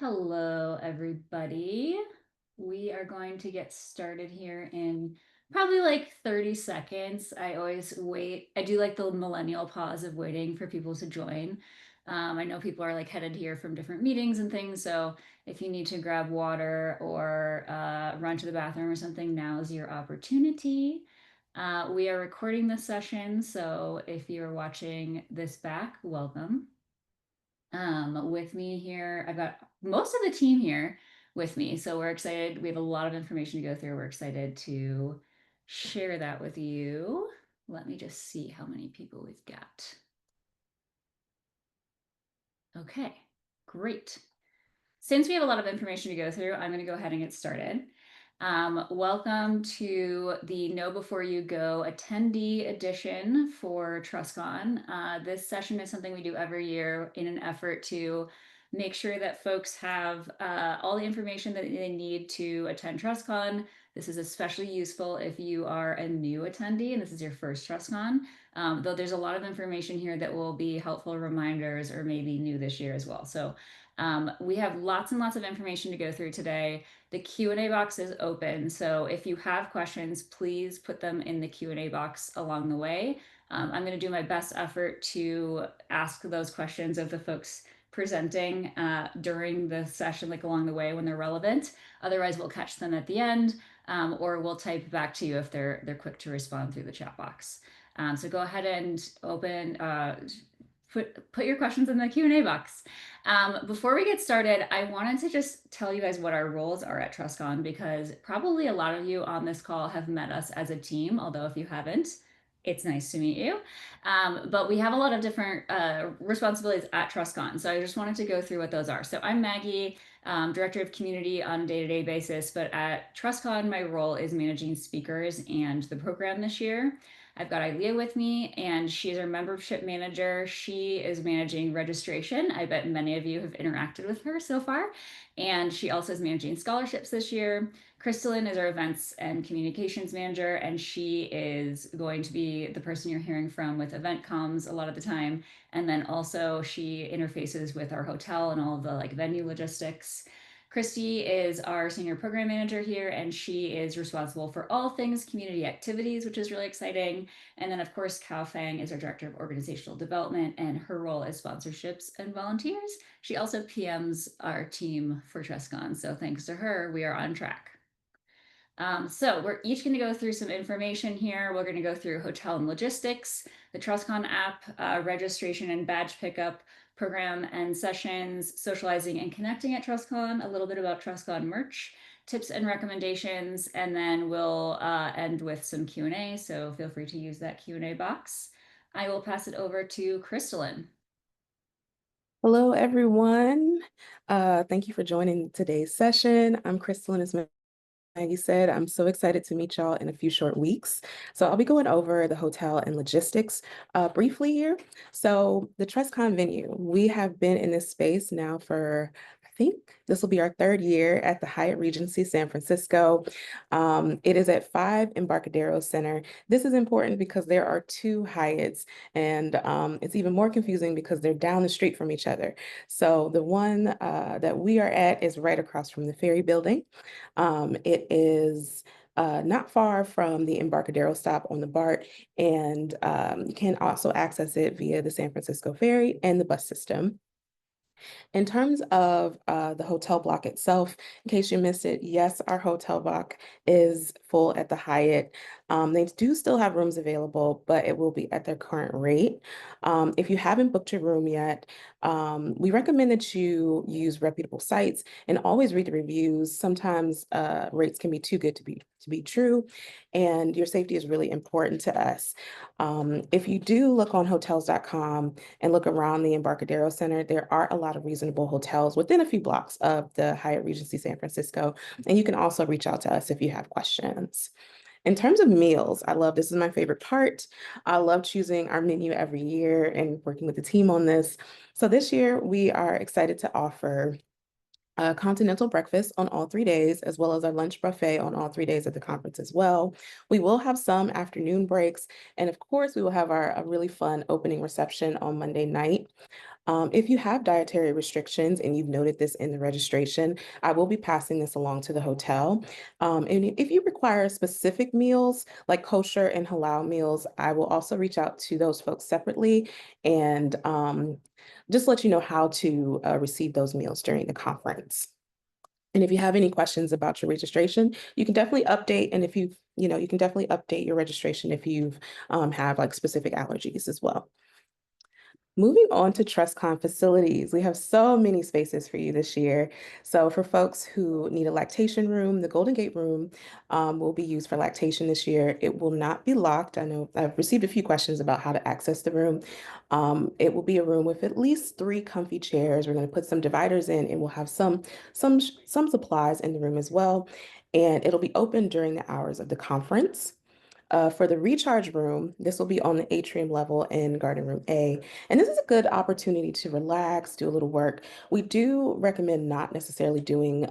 Hello, everybody. We are going to get started here in probably like 30 seconds. I always wait. I do like the millennial pause of waiting for people to join. I know people are like headed here from different meetings and things. So if you need to grab water or run to the bathroom or something, now is your opportunity. We are recording this session. So if you're watching this back, welcome. With me here, I've got most of the team here with me. So we're excited. We have a lot of information to go through. We're excited to share that with you. Let me just see how many people we've got. Okay, great. Since we have a lot of information to go through, I'm going to go ahead and get started. Welcome to the Know Before You Go attendee edition for TrustCon. This session is something we do every year in an effort to make sure that folks have all the information that they need to attend TrustCon. This is especially useful if you are a new attendee and this is your first TrustCon, though there's a lot of information here that will be helpful reminders or maybe new this year as well. So we have lots and lots of information to go through today. The Q&A box is open, so if you have questions, please put them in the Q&A box along the way. I'm going to do my best effort to ask those questions of the folks presenting during the session, like along the way when they're relevant. Otherwise, we'll catch them at the end, or we'll type back to you if they're quick to respond through the chat box. So go ahead and put your questions in the Q&A box. Before we get started, I wanted to just tell you guys what our roles are at TrustCon because probably a lot of you on this call have met us as a team, although if you haven't, it's nice to meet you. But we have a lot of different responsibilities at TrustCon. So I just wanted to go through what those are. So I'm Maggie, Director of Community on a day-to-day basis, but at TrustCon, my role is managing speakers and the program this year. I've got Ilea with me, and she's our membership manager. She is managing registration. I bet many of you have interacted with her so far. And she also is managing scholarships this year. Crystalline is our events and communications manager, and she is going to be the person you're hearing from with event comms a lot of the time. And then also she interfaces with our hotel and all of the like venue logistics. Christy is our senior program manager here, and she is responsible for all things community activities, which is really exciting. And then, of course, Kao Fang is our director of organizational development, and her role is sponsorships and volunteers. She also PMs our team for TrustCon, so thanks to her, we are on track. So we're each going to go through some information here. We're going to go through hotel and logistics, the TrustCon app, registration and badge pickup, program and sessions, socializing and connecting at TrustCon, a little bit about TrustCon merch, tips and recommendations, and then we'll end with some Q&A, so feel free to use that Q&A box. I will pass it over to Crystalline. Hello, everyone. Thank you for joining today's session. I'm Crystalline, as Maggie said. I'm so excited to meet y'all in a few short weeks. So I'll be going over the hotel and logistics briefly here. So the TrustCon venue, we have been in this space now for, I think this will be our third year at the Hyatt Regency San Francisco. It is at 5 Embarcadero Center. This is important because there are 2 Hyatts, and it's even more confusing because they're down the street from each other. So the one that we are at is right across from the Ferry Building. It is not far from the Embarcadero stop on the BART, and you can also access it via the San Francisco Ferry and the bus system. In terms of the hotel block itself, in case you missed it, yes, our hotel block is full at the Hyatt. They do still have rooms available, but it will be at their current rate. If you haven't booked your room yet, we recommend that you use reputable sites and always read the reviews. Sometimes rates can be too good to be true, and your safety is really important to us. If you do look on hotels.com and look around the Embarcadero Center, there are a lot of reasonable hotels within a few blocks of the Hyatt Regency San Francisco, and you can also reach out to us if you have questions. In terms of meals, this is my favorite part. I love choosing our menu every year and working with the team on this. So this year we are excited to offer a continental breakfast on all 3 days, as well as our lunch buffet on all 3 days at the conference as well. We will have some afternoon breaks, and of course, we will have a really fun opening reception on Monday night. If you have dietary restrictions and you've noted this in the registration, I will be passing this along to the hotel. And if you require specific meals like kosher and halal meals, I will also reach out to those folks separately and just let you know how to receive those meals during the conference. And if you have any questions about your registration, you can definitely update. And if you can definitely update your registration if you've have like specific allergies as well. Moving on to TrustCon facilities, we have so many spaces for you this year. So for folks who need a lactation room, the Golden Gate room will be used for lactation this year. It will not be locked. I know I've received a few questions about how to access the room. It will be a room with at least 3 comfy chairs. We're going to put some dividers in, and we'll have some supplies in the room as well. And it'll be open during the hours of the conference. For the recharge room, this will be on the atrium level in Garden Room A. And this is a good opportunity to relax, do a little work. We do recommend not necessarily doing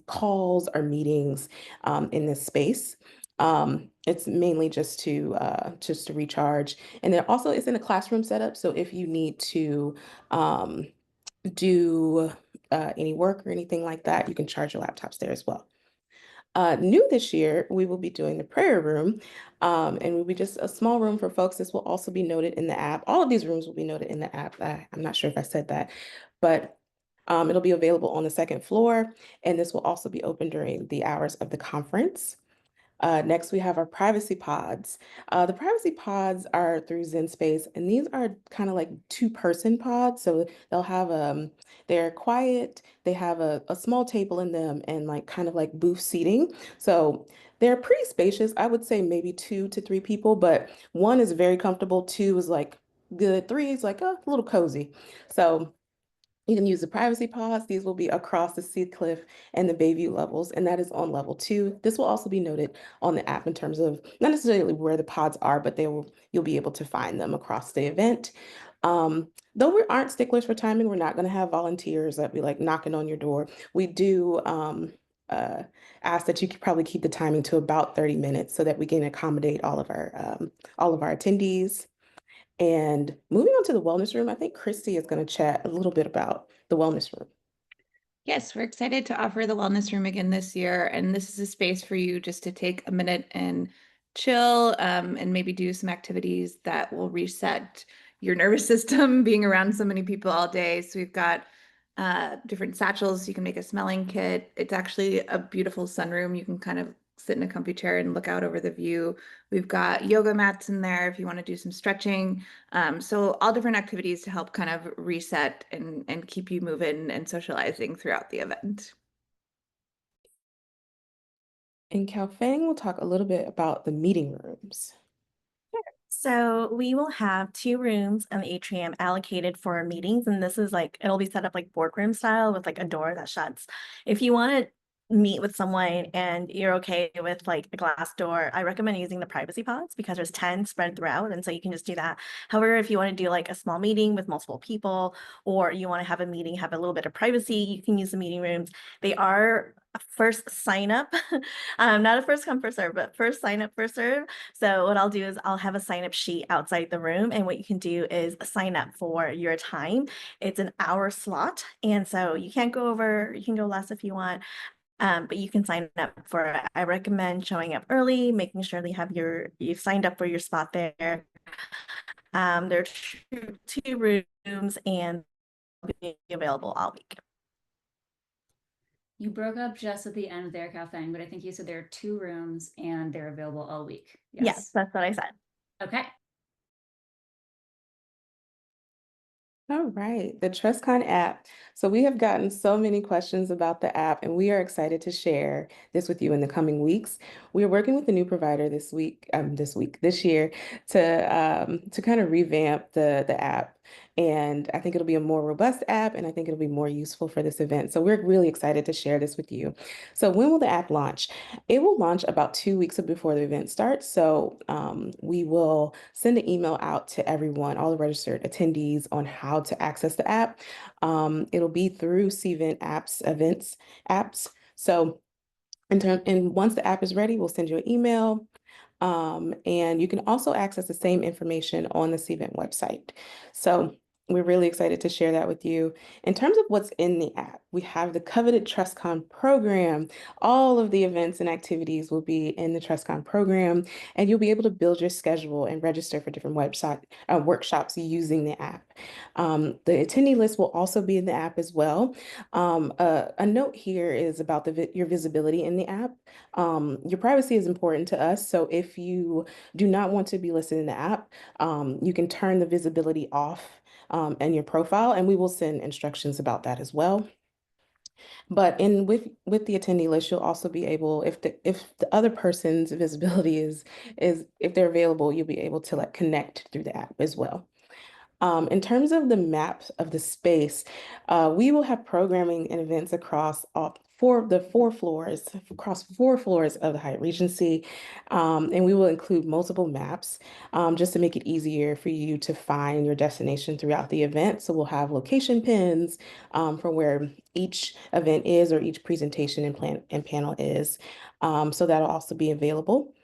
calls or meetings in this space. It's mainly just to recharge. And then also it's in a classroom setup. So if you need to do any work or anything like that, you can charge your laptops there as well. New this year, we will be doing the prayer room, and will be just a small room for folks. This will also be noted in the app. All of these rooms will be noted in the app. I'm not sure if I said that, but it'll be available on the second floor, and this will also be open during the hours of the conference. Next, we have our privacy pods. The privacy pods are through ZenSpace, and these are kind of like two-person pods. So they're quiet, they have a small table in them and like kind of like booth seating. So they're pretty spacious. I would say maybe 2 to 3 people, but one is very comfortable, two is like good, three is like a little cozy. So you can use the privacy pods. These will be across the Sea Cliff and the Bayview levels, and that is on level 2. This will also be noted on the app in terms of not necessarily where the pods are, but you'll be able to find them across the event. Though we aren't sticklers for timing, we're not going to have volunteers that be like knocking on your door. We do uh, ask that you could probably keep the timing to about 30 minutes so that we can accommodate all of our attendees. And moving on to the wellness room, I think Christy is going to chat a little bit about the wellness room. Yes, we're excited to offer the wellness room again this year. And this is a space for you just to take a minute and chill and maybe do some activities that will reset your nervous system being around so many people all day. So we've got different satchels. You can make a smelling kit. It's actually a beautiful sunroom. You can kind of sit in a comfy chair and look out over the view. We've got yoga mats in there if you want to do some stretching. So all different activities to help kind of reset and keep you moving and socializing throughout the event. And Fang will talk a little bit about the meeting rooms. So we will have 2 rooms in the atrium allocated for meetings, and this is like it'll be set up like boardroom style with like a door that shuts. If you want to meet with someone and you're okay with like a glass door, I recommend using the privacy pods because there's 10 spread throughout, and so you can just do that. However, if you want to do like a small meeting with multiple people, or you want to have a meeting, have a little bit of privacy, you can use the meeting rooms. They are a first sign up, not a first come first serve, but first sign up first serve. So what I'll do is I'll have a sign up sheet outside the room, and what you can do is sign up for your time. It's an hour slot, and so you can't go over, you can go less if you want. But you can sign up for it. I recommend showing up early, making sure you've signed up for your spot there. There are two rooms and be available all week. You broke up just at the end there, Kathleen, but I think you said there are 2 rooms and they're available all week. Yes, that's what I said. Okay. All right, the TrustCon app. So we have gotten so many questions about the app, and we are excited to share this with you in the coming weeks. We are working with a new provider this year to kind of revamp the app. And I think it'll be a more robust app, and I think it'll be more useful for this event. So we're really excited to share this with you. So when will the app launch? It will launch about 2 weeks before the event starts. So we will send an email out to everyone, all the registered attendees, on how to access the app. It'll be through Cvent events apps. So and once the app is ready, we'll send you an email. And you can also access the same information on the Cvent website. So we're really excited to share that with you. In terms of what's in the app, we have the coveted TrustCon program. All of the events and activities will be in the TrustCon program, and you'll be able to build your schedule and register for different workshops using the app. The attendee list will also be in the app as well. A note here is about your visibility in the app. Your privacy is important to us, so if you do not want to be listed in the app, you can turn the visibility off and your profile, and we will send instructions about that as well. But with the attendee list, you'll also be able, if the other person's visibility is if they're available, you'll be able to like connect through the app as well. In terms of the map of the space, we will have programming and events across four floors of the Hyatt Regency, and we will include multiple maps just to make it easier for you to find your destination throughout the event. So we'll have location pins for where each event is or each presentation and panel is. So that'll also be available.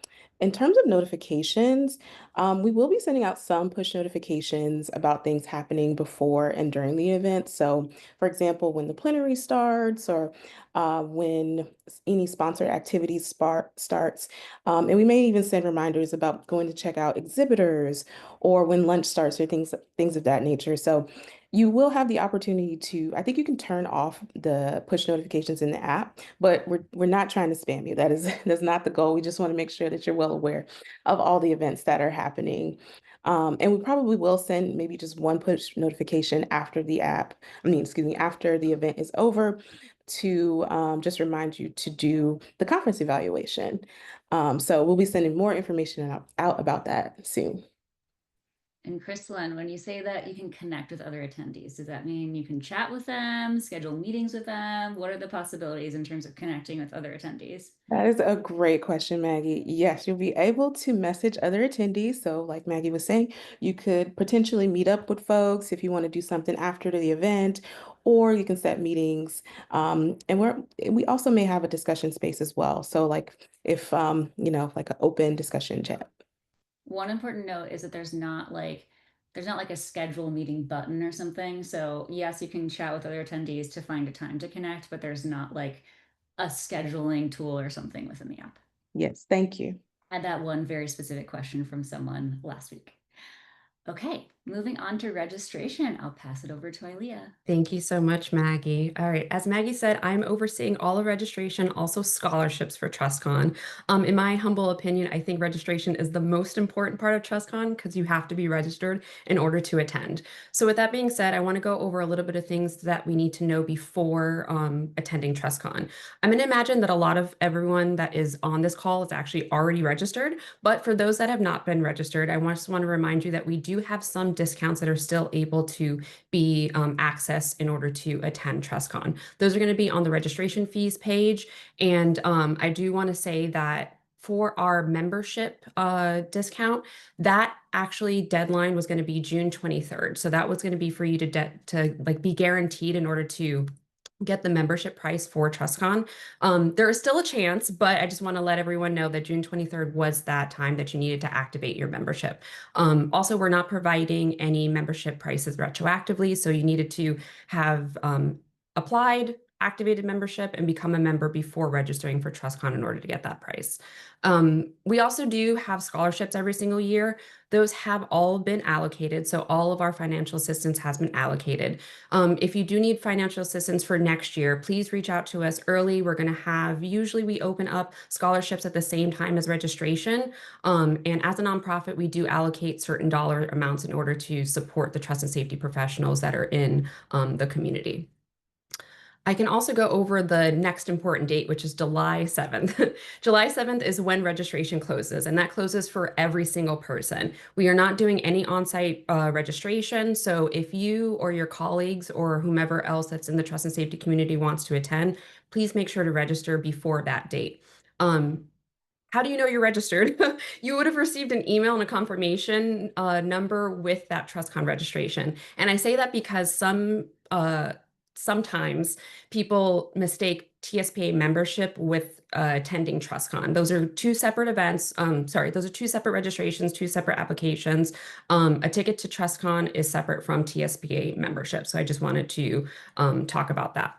In terms of notifications, we will be sending out some push notifications about things happening before and during the event. So, for example, when the plenary starts or when any sponsored activities starts. And we may even send reminders about going to check out exhibitors or when lunch starts or things of that nature. So you will have the opportunity to, I think you can turn off the push notifications in the app, but we're not trying to spam you. That's not the goal. We just want to make sure that you're well aware of all the events that are happening. And we probably will send maybe just one push notification after after the event is over to just remind you to do the conference evaluation. So we'll be sending more information out about that soon. And Crystalline, when you say that you can connect with other attendees, does that mean you can chat with them, schedule meetings with them? What are the possibilities in terms of connecting with other attendees? That is a great question, Maggie. Yes, you'll be able to message other attendees. So like Maggie was saying, you could potentially meet up with folks if you want to do something after the event, or you can set meetings. And we also may have a discussion space as well. So like if, like an open discussion chat. One important note is that there's not like a schedule meeting button or something. So yes, you can chat with other attendees to find a time to connect, but there's not like a scheduling tool or something within the app. Yes, thank you. I had that one very specific question from someone last week. Okay, moving on to registration. I'll pass it over to Ilea. Thank you so much, Maggie. All right, as Maggie said, I'm overseeing all of registration, also scholarships for TrustCon. In my humble opinion, I think registration is the most important part of TrustCon because you have to be registered in order to attend. So with that being said, I want to go over a little bit of things that we need to know before attending TrustCon. I'm going to imagine that a lot of everyone that is on this call is actually already registered, but for those that have not been registered, I just want to remind you that we do have some discounts that are still able to be accessed in order to attend TrustCon. Those are going to be on the registration fees page. And I do want to say that for our membership discount, that actually deadline was going to be June 23rd. So that was going to be for you to like be guaranteed in order to get the membership price for TrustCon. There is still a chance, but I just want to let everyone know that June 23rd was that time that you needed to activate your membership. Also, we're not providing any membership prices retroactively, so you needed to have applied, activated membership, and become a member before registering for TrustCon in order to get that price. We also do have scholarships every single year. Those have all been allocated, so all of our financial assistance has been allocated. If you do need financial assistance for next year, please reach out to us early. We're going to usually we open up scholarships at the same time as registration. And as a nonprofit, we do allocate certain dollar amounts in order to support the trust and safety professionals that are in the community. I can also go over the next important date, which is July 7th. July 7th is when registration closes, and that closes for every single person. We are not doing any on-site registration, so if you or your colleagues or whomever else that's in the trust and safety community wants to attend, please make sure to register before that date. How do you know you're registered? You would have received an email and a confirmation number with that TrustCon registration. And I say that because sometimes people mistake TSPA membership with attending TrustCon. Those are two separate events. Those are two separate registrations, two separate applications. A ticket to TrustCon is separate from TSPA membership. So I just wanted to talk about that.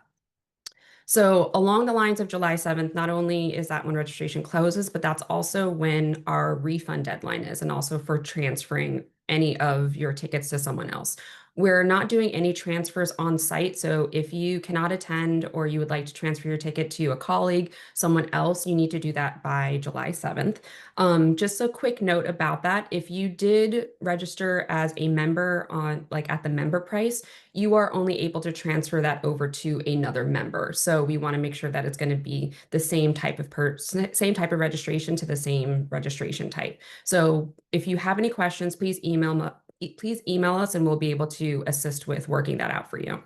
So along the lines of July 7th, not only is that when registration closes, but that's also when our refund deadline is, and also for transferring any of your tickets to someone else. We're not doing any transfers on site. So if you cannot attend or you would like to transfer your ticket to a colleague, someone else, you need to do that by July 7th. Just a quick note about that. If you did register as a member on at the member price, you are only able to transfer that over to another member. So we want to make sure that it's going to be the same type of same type of registration to the same registration type. So if you have any questions, please email us and we'll be able to assist with working that out for you.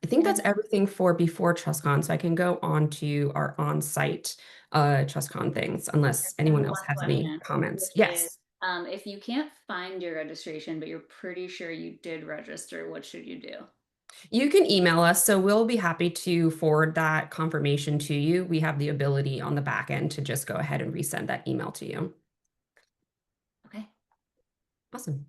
I think that's everything for before TrustCon. So I can go on to our on-site TrustCon things, unless anyone else has any comments. Yes. If you can't find your registration, but you're pretty sure you did register, what should you do? You can email us, so we'll be happy to forward that confirmation to you. We have the ability on the back end to just go ahead and resend that email to you. Okay. Awesome.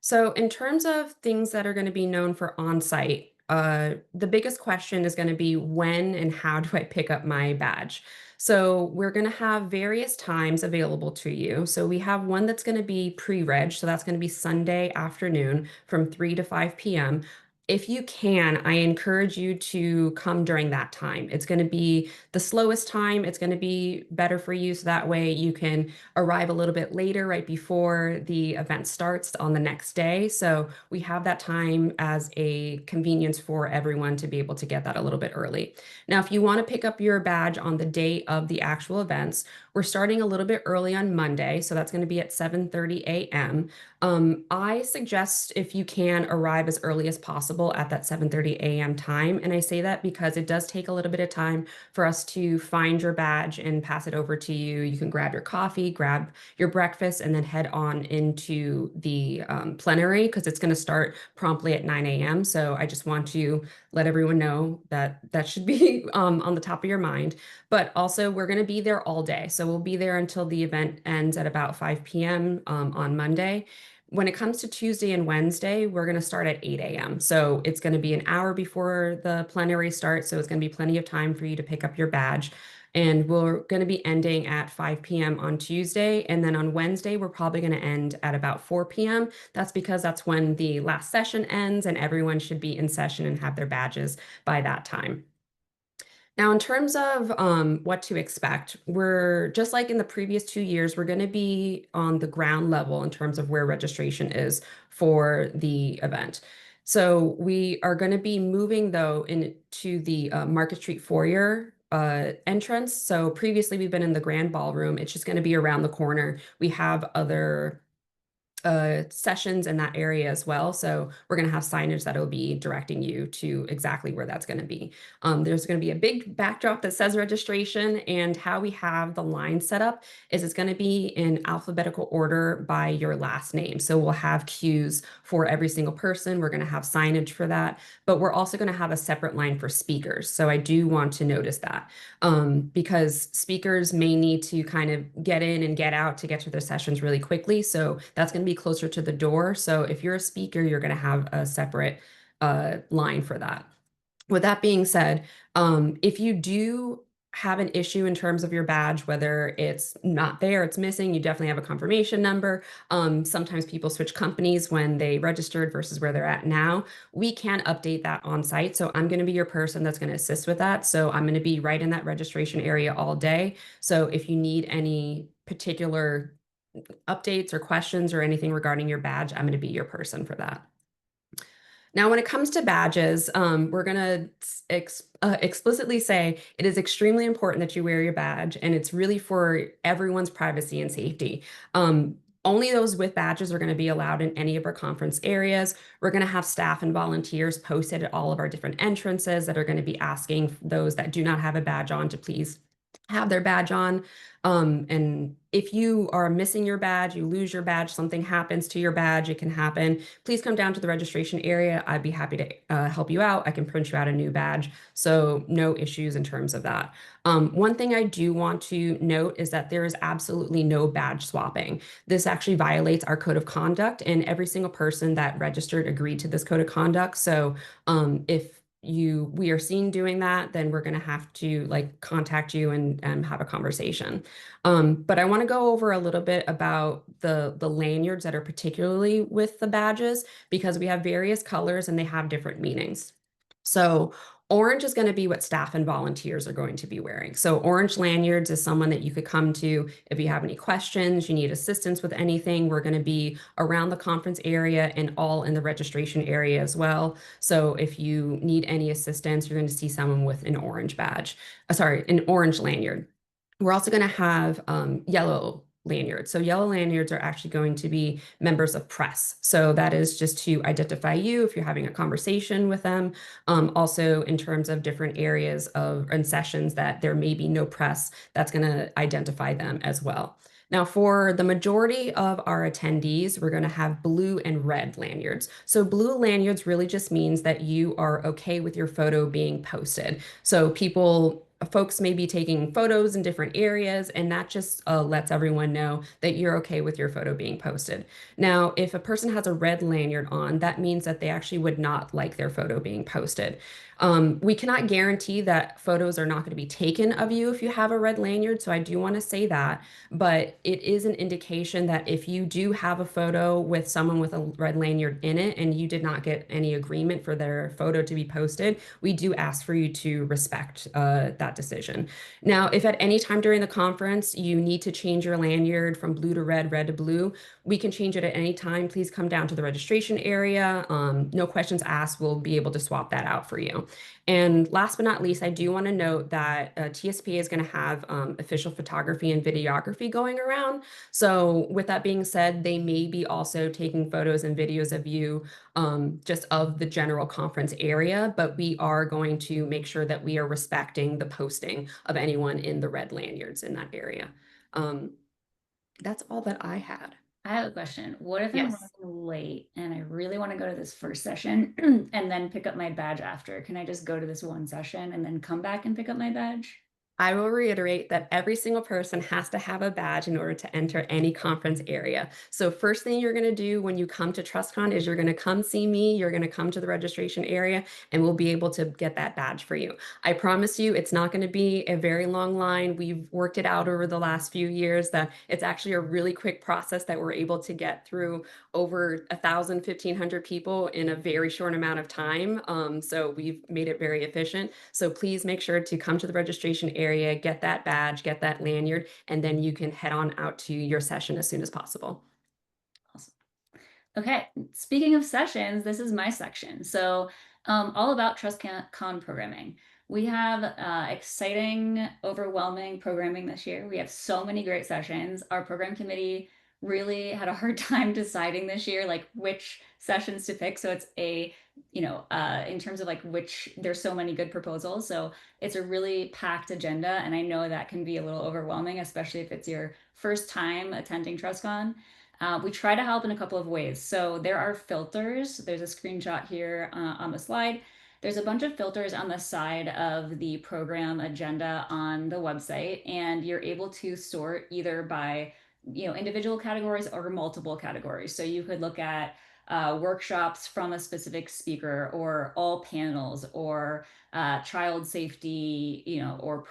So in terms of things that are going to be known for on-site, the biggest question is going to be when and how do I pick up my badge? So we're going to have various times available to you. So we have one that's going to be pre-reg. So that's going to be Sunday afternoon from 3 to 5 p.m. If you can, I encourage you to come during that time. It's going to be the slowest time. It's going to be better for you. So that way you can arrive a little bit later, right before the event starts on the next day. So we have that time as a convenience for everyone to be able to get that a little bit early. Now, if you want to pick up your badge on the day of the actual events, we're starting a little bit early on Monday. So that's going to be at 7:30 a.m. I suggest if you can arrive as early as possible at that 7:30 a.m. time. And I say that because it does take a little bit of time for us to find your badge and pass it over to you. You can grab your coffee, grab your breakfast, and then head on into the plenary because it's going to start promptly at 9 a.m. So I just want to let everyone know that that should be on the top of your mind. But also, we're going to be there all day. So we'll be there until the event ends at about 5 p.m. On Monday. When it comes to Tuesday and Wednesday, we're going to start at 8 a.m. So it's going to be an hour before the plenary starts. So it's going to be plenty of time for you to pick up your badge. And we're going to be ending at 5 p.m. on Tuesday. And then on Wednesday, we're probably going to end at about 4 p.m. That's because that's when the last session ends and everyone should be in session and have their badges by that time. Now, in terms of what to expect, we're just like in the previous 2 years, we're going to be on the ground level in terms of where registration is for the event. So we are going to be moving though into the Market Street foyer entrance. So previously we've been in the grand ballroom. It's just going to be around the corner. We have other sessions in that area as well. So we're going to have signage that will be directing you to exactly where that's going to be. There's going to be a big backdrop that says registration, and how we have the line set up is it's going to be in alphabetical order by your last name. So we'll have cues for every single person. We're going to have signage for that, but we're also going to have a separate line for speakers. So I do want to notice that because speakers may need to kind of get in and get out to get to their sessions really quickly. So that's going to be closer to the door. So if you're a speaker, you're going to have a separate line for that. With that being said, if you do have an issue in terms of your badge, whether it's not there, it's missing, you definitely have a confirmation number. Sometimes people switch companies when they registered versus where they're at now. We can update that on site. So I'm going to be your person that's going to assist with that. So I'm going to be right in that registration area all day. So if you need any particular updates or questions or anything regarding your badge, I'm going to be your person for that. Now, when it comes to badges, we're going to explicitly say it is extremely important that you wear your badge, and it's really for everyone's privacy and safety. Only those with badges are going to be allowed in any of our conference areas. We're going to have staff and volunteers posted at all of our different entrances that are going to be asking those that do not have a badge on to please have their badge on. And if you are missing your badge, you lose your badge, something happens to your badge, it can happen. Please come down to the registration area. I'd be happy to help you out. I can print you out a new badge. So no issues in terms of that. One thing I do want to note is that there is absolutely no badge swapping. This actually violates our code of conduct, and every single person that registered agreed to this code of conduct. So if we are seen doing that, then we're going to have to like contact you and have a conversation. But I want to go over a little bit about the lanyards that are particularly with the badges, because we have various colors and they have different meanings. So orange is going to be what staff and volunteers are going to be wearing. So orange lanyards is someone that you could come to if you have any questions, you need assistance with anything. We're going to be around the conference area and all in the registration area as well. So if you need any assistance, you're going to see someone with an orange badge, an orange lanyard. We're also going to have yellow lanyards. So yellow lanyards are actually going to be members of press. So that is just to identify you if you're having a conversation with them. Also in terms of different areas and sessions that there may be no press, that's going to identify them as well. Now, for the majority of our attendees, we're going to have blue and red lanyards. So blue lanyards really just means that you are okay with your photo being posted. So folks may be taking photos in different areas, and that just lets everyone know that you're okay with your photo being posted. Now, if a person has a red lanyard on, that means that they actually would not like their photo being posted. We cannot guarantee that photos are not going to be taken of you if you have a red lanyard, so I do want to say that, but it is an indication that if you do have a photo with someone with a red lanyard in it and you did not get any agreement for their photo to be posted, we do ask for you to respect that decision. Now, if at any time during the conference you need to change your lanyard from blue to red, red to blue, we can change it at any time. Please come down to the registration area. No questions asked. We'll be able to swap that out for you. And last but not least, I do want to note that TSPA is going to have official photography and videography going around. So with that being said, they may be also taking photos and videos of you just of the general conference area, but we are going to make sure that we are respecting the posting of anyone in the red lanyards in that area. That's all that I had. I have a question. What if I'm Yes. running late and I really want to go to this first session and then pick up my badge after? Can I just go to this one session and then come back and pick up my badge? I will reiterate that every single person has to have a badge in order to enter any conference area. So first thing you're going to do when you come to TrustCon is you're going to come see me, you're going to come to the registration area, and we'll be able to get that badge for you. I promise you it's not going to be a very long line. We've worked it out over the last few years that it's actually a really quick process that we're able to get through over 1,000, 1,500 people in a very short amount of time. So we've made it very efficient. So please make sure to come to the registration area, get that badge, get that lanyard, and then you can head on out to your session as soon as possible. Awesome. Okay, speaking of sessions, this is my section. So all about TrustCon programming. We have exciting, overwhelming programming this year. We have so many great sessions. Our program committee really had a hard time deciding this year, like which sessions to pick. So it's in terms of like there's so many good proposals. So it's a really packed agenda. And I know that can be a little overwhelming, especially if it's your first time attending TrustCon. We try to help in a couple of ways. So there are filters. There's a screenshot here on the slide. There's a bunch of filters on the side of the program agenda on the website, and you're able to sort either by individual categories or multiple categories. So you could look at workshops from a specific speaker, or all panels, or child safety, or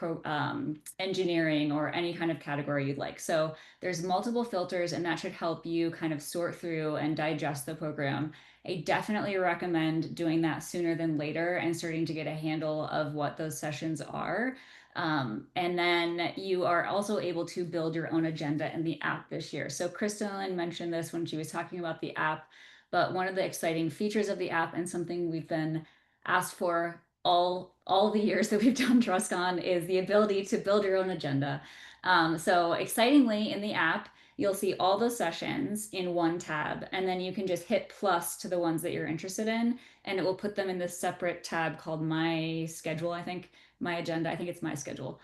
engineering, or any kind of category you'd like. So there's multiple filters, and that should help you kind of sort through and digest the program. I definitely recommend doing that sooner than later and starting to get a handle of what those sessions are. And then you are also able to build your own agenda in the app this year. So Kristen mentioned this when she was talking about the app, but one of the exciting features of the app, and something we've been asked for all the years that we've done TrustCon, is the ability to build your own agenda. So excitingly, in the app, you'll see all those sessions in one tab, and then you can just hit plus to the ones that you're interested in, and it will put them in this separate tab called My Schedule, I think, My Agenda, I think it's My Schedule.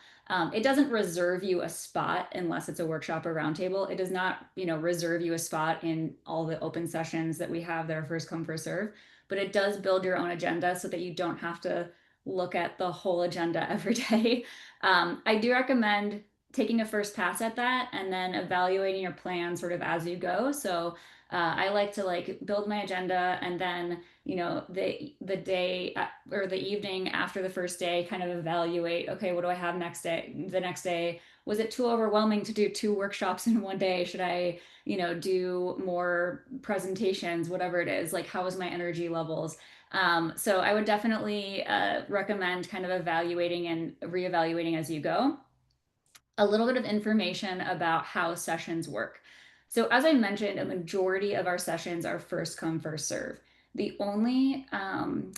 It doesn't reserve you a spot unless it's a workshop or roundtable. It does not, reserve you a spot in all the open sessions that we have that are first come, first serve, but it does build your own agenda so that you don't have to look at the whole agenda every day. I do recommend taking a first pass at that and then evaluating your plan sort of as you go. So I like to build my agenda, and then the day or the evening after the first day kind of evaluate, okay, what do I have the next day? Was it too overwhelming to do 2 workshops in one day? Should I do more presentations, whatever it is? Like, how is my energy levels? So I would definitely recommend kind of evaluating and reevaluating as you go. A little bit of information about how sessions work. So as I mentioned, a majority of our sessions are first come, first serve. The only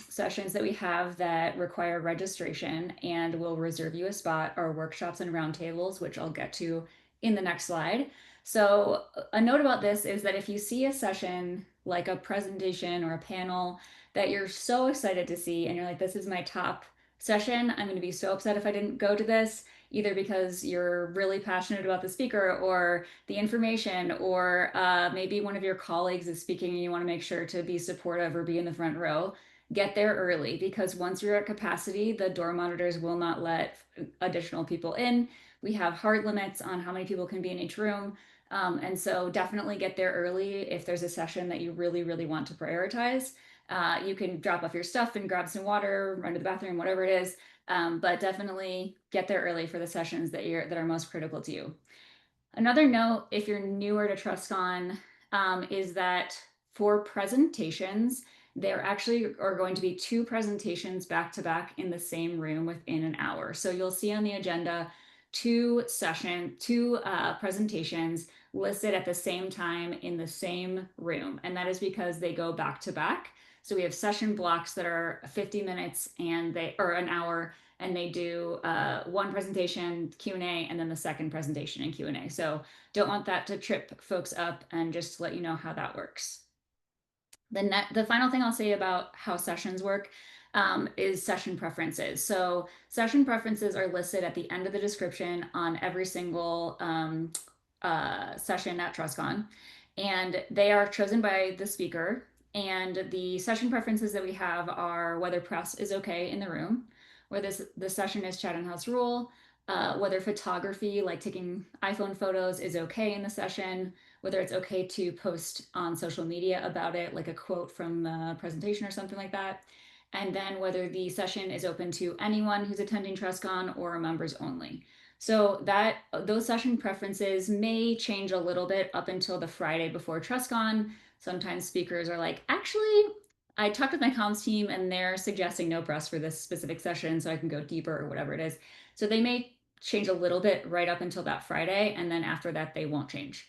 sessions that we have that require registration and will reserve you a spot are workshops and roundtables, which I'll get to in the next slide. So a note about this is that if you see a session like a presentation or a panel that you're so excited to see and you're like, this is my top session, I'm going to be so upset if I didn't go to this, either because you're really passionate about the speaker or the information, or maybe one of your colleagues is speaking and you want to make sure to be supportive or be in the front row. Get there early, because once you're at capacity, the door monitors will not let additional people in. We have hard limits on how many people can be in each room. And so definitely get there early if there's a session that you really, really want to prioritize. You can drop off your stuff and grab some water, run to the bathroom, whatever it is. But definitely get there early for the sessions that are most critical to you. Another note, if you're newer to TrustCon, is that for presentations, there actually are going to be 2 presentations back to back in the same room within an hour. So you'll see on the agenda 2 presentations listed at the same time in the same room, and that is because they go back to back. So we have session blocks that are 50 minutes or an hour, and they do one presentation, Q&A, and then the second presentation and Q&A. So don't want that to trip folks up, and just to let you know how that works. The final thing I'll say about how sessions work is session preferences. So session preferences are listed at the end of the description on every single session at TrustCon, and they are chosen by the speaker. And the session preferences that we have are whether press is okay in the room, whether the session is Chatham House rule, whether photography, like taking iPhone photos, is okay in the session, whether it's okay to post on social media about it, like a quote from the presentation or something like that, and then whether the session is open to anyone who's attending TrustCon or members only. So those session preferences may change a little bit up until the Friday before TrustCon. Sometimes speakers are like, actually, I talked with my comms team and they're suggesting no press for this specific session, so I can go deeper or whatever it is. So they may change a little bit right up until that Friday, and then after that, they won't change.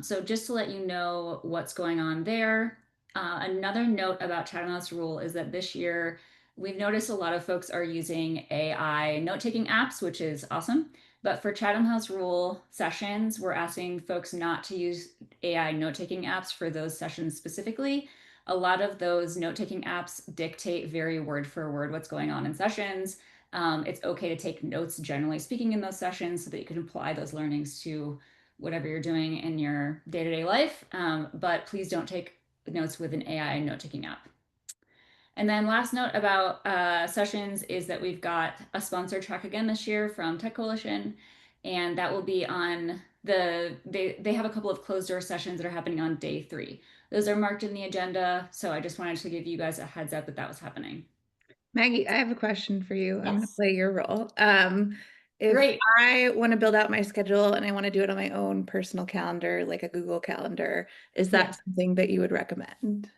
So just to let you know what's going on there. Another note about Chatham House Rule is that this year we've noticed a lot of folks are using AI note-taking apps, which is awesome. But for Chatham House Rule sessions, we're asking folks not to use AI note-taking apps for those sessions specifically. A lot of those note-taking apps dictate very word for word what's going on in sessions. It's okay to take notes, generally speaking, in those sessions so that you can apply those learnings to whatever you're doing in your day-to-day life. But please don't take notes with an AI note-taking app. And then last note about sessions is that we've got a sponsor track again this year from Tech Coalition, and that will be on they have a couple of closed door sessions that are happening on day 3. Those are marked in the agenda, so I just wanted to give you guys a heads up that was happening. Maggie, I have a question for you. I'm going to Yes. play your role. If Great. I want to build out my schedule and I want to do it on my own personal calendar, like a Google Calendar, is that Yes. something that you would recommend?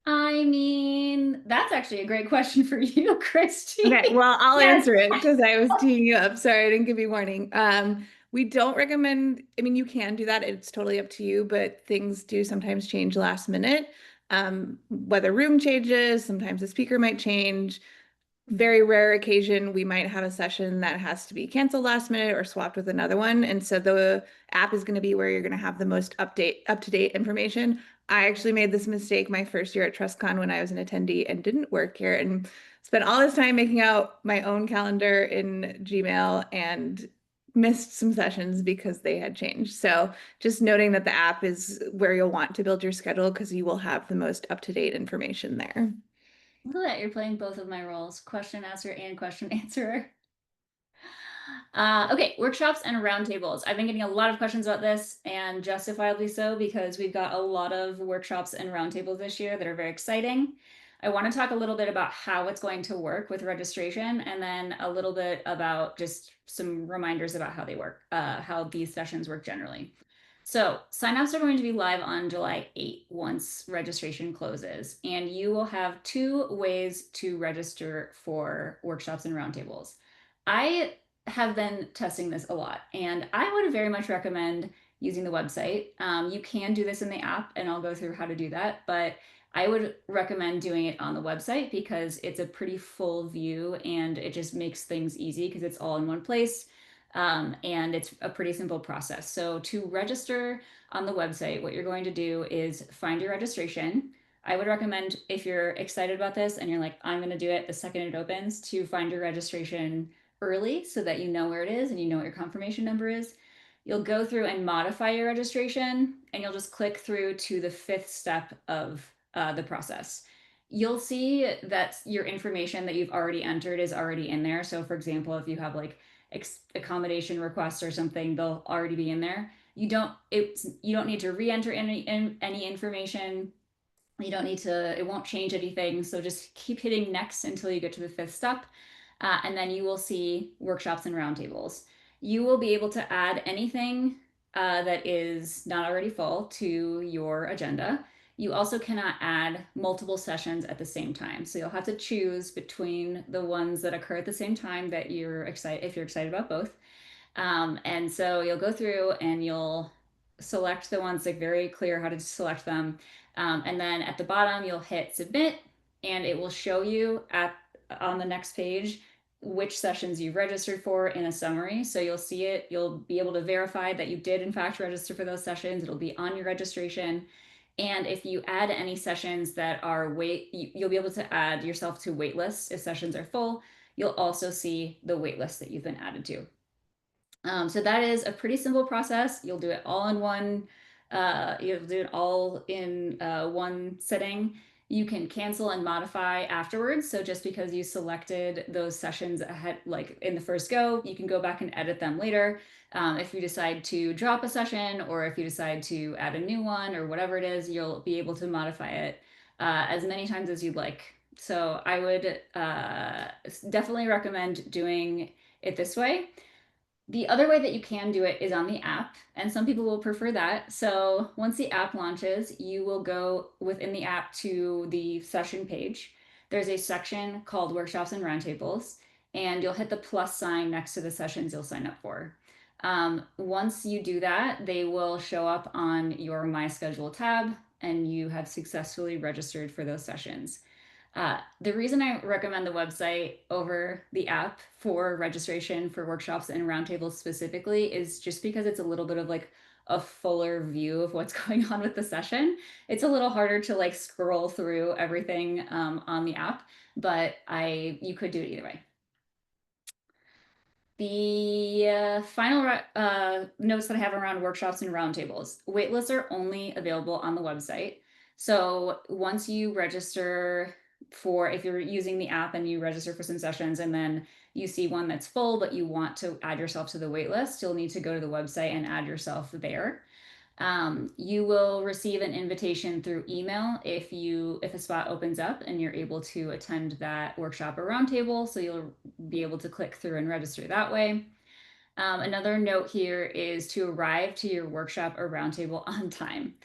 I mean, that's actually a great question for you, Christy. Okay, well, I'll Yes. answer it because I was teeing you up. Sorry, I didn't give you warning. We don't recommend, I mean, you can do that. It's totally up to you, but things do sometimes change last minute. Whether room changes, sometimes the speaker might change. very rare occasion, we might have a session that has to be canceled last minute or swapped with another one. And so the app is going to be where you're going to have the most up-to-date information. I actually made this mistake my first year at TrustCon when I was an attendee and didn't work here and spent all this time making out my own calendar in Gmail and missed some sessions because they had changed. So just noting that the app is where you'll want to build your schedule because you will have the most up-to-date information there. Look at that, you're playing both of my roles, question asker and question answerer. Okay, workshops and roundtables. I've been getting a lot of questions about this, and justifiably so, because we've got a lot of workshops and roundtables this year that are very exciting. I want to talk a little bit about how it's going to work with registration, and then a little bit about just some reminders about how they work, how these sessions work generally. So signups are going to be live on July 8th once registration closes, and you will have 2 ways to register for workshops and roundtables. I have been testing this a lot, and I would very much recommend using the website. You can do this in the app, and I'll go through how to do that, but I would recommend doing it on the website because it's a pretty full view and it just makes things easy because it's all in one place. And it's a pretty simple process. So to register on the website, what you're going to do is find your registration. I would recommend, if you're excited about this and you're like, I'm going to do it the second it opens, to find your registration early so that you know where it is and you know what your confirmation number is. You'll go through and modify your registration, and you'll just click through to the 5th step of the process. You'll see that your information that you've already entered is already in there. So for example, if you have like accommodation requests or something, they'll already be in there. You don't need to re-enter any information. You don't need to, it won't change anything. So just keep hitting next until you get to the 5th step. And then you will see workshops and roundtables. You will be able to add anything that is not already full to your agenda. You also cannot add multiple sessions at the same time. So you'll have to choose between the ones that occur at the same time that you're excited, if you're excited about both. And so you'll go through and you'll select the ones, like very clear how to select them. And then at the bottom, you'll hit submit, and it will show you on the next page which sessions you've registered for in a summary. So you'll see it, you'll be able to verify that you did in fact register for those sessions. It'll be on your registration. And if you add any sessions that are you'll be able to add yourself to wait lists if sessions are full. You'll also see the wait list that you've been added to. So that is a pretty simple process. You'll do it all in one, you'll do it all in one sitting. You can cancel and modify afterwards. So just because you selected those sessions ahead, like in the first go, you can go back and edit them later. If you decide to drop a session, or if you decide to add a new one, or whatever it is, you'll be able to modify it as many times as you'd like. So I would definitely recommend doing it this way. The other way that you can do it is on the app, and some people will prefer that. So once the app launches, you will go within the app to the session page. There's a section called Workshops and Roundtables, and you'll hit the plus sign next to the sessions you'll sign up for. Once you do that, they will show up on your My Schedule tab, and you have successfully registered for those sessions. The reason I recommend the website over the app for registration for workshops and roundtables specifically is just because it's a little bit of like a fuller view of what's going on with the session. It's a little harder to like scroll through everything on the app, but you could do it either way. The final notes that I have around workshops and roundtables. Waitlists are only available on the website. So once you register if you're using the app and you register for some sessions and then you see one that's full, but you want to add yourself to the waitlist, you'll need to go to the website and add yourself there. You will receive an invitation through email if a spot opens up and you're able to attend that workshop or roundtable. So you'll be able to click through and register that way. Another note here is to arrive to your workshop or roundtable on time.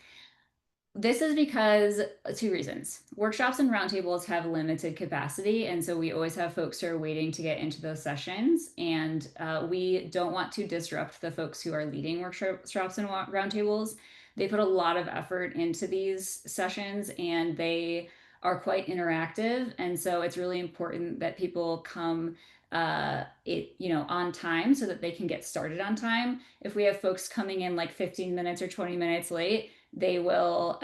This is because 2 reasons. Workshops and roundtables have limited capacity, and so we always have folks who are waiting to get into those sessions, and we don't want to disrupt the folks who are leading workshops and roundtables. They put a lot of effort into these sessions, and they are quite interactive. And so it's really important that people come on time so that they can get started on time. If we have folks coming in like 15 minutes or 20 minutes late, they will,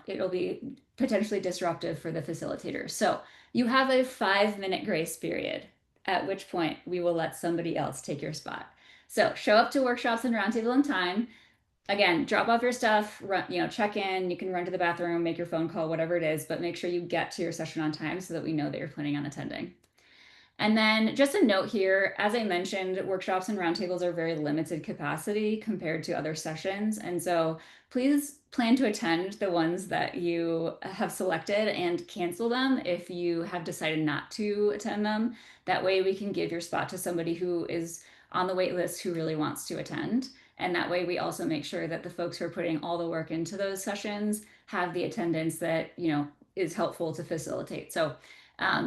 it'll be potentially disruptive for the facilitators. So you have a 5-minute grace period, at which point we will let somebody else take your spot. So show up to workshops and roundtable on time. Again, drop off your stuff, run, check in. You can run to the bathroom, make your phone call, whatever it is, but make sure you get to your session on time so that we know that you're planning on attending. And then just a note here, as I mentioned, workshops and roundtables are very limited capacity compared to other sessions. And so please plan to attend the ones that you have selected and cancel them if you have decided not to attend them. That way we can give your spot to somebody who is on the wait list who really wants to attend. And that way we also make sure that the folks who are putting all the work into those sessions have the attendance that, is helpful to facilitate. So